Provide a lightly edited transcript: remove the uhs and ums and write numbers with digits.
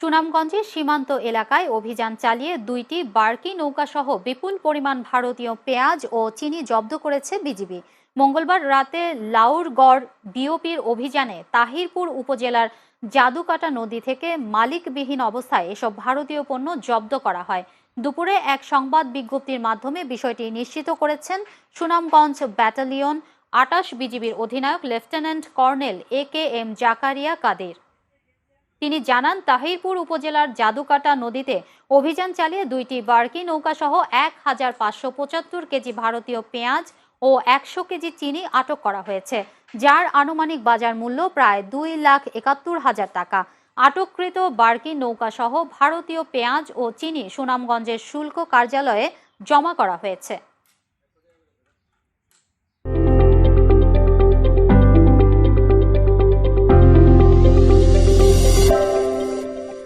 সুনামগঞ্জের সীমান্ত এলাকায় অভিযান চালিয়ে 2টি বার্কি নৌকাসহ বিপুল পরিমাণ ভারতীয় পেঁয়াজ ও চিনি জব্দ করেছে বিজিবি। মঙ্গলবার রাতে লাউরগড় বিওপির অভিযানে তাহিরপুর উপজেলার জাদুকাটা নদী থেকে মালিকবিহীন অবস্থায় এসব ভারতীয় পণ্য জব্দ করা হয়। দুপুরে এক সংবাদ বিজ্ঞপ্তির মাধ্যমে বিষয়টি নিশ্চিত করেছেন সুনামগঞ্জ ব্যাটালিয়ন 28 বিজিবির অধিনায়ক লেফটেন্যান্ট কর্নেল AKM জাকারিয়া কাদের। তিনি জানান, তাহিরপুর উপজেলার জাদুকাটা নদীতে অভিযান চালিয়ে 2টি বার্কি নৌকাসহ 1575 কেজি ভারতীয় পেঁয়াজ ও 100 কেজি চিনি আটক করা হয়েছে, যার আনুমানিক বাজার মূল্য প্রায় 2,71,000 টাকা। আটককৃত বার্কি নৌকাসহ ভারতীয় পেঁয়াজ ও চিনি সুনামগঞ্জের শুল্ক কার্যালয়ে জমা করা হয়েছে।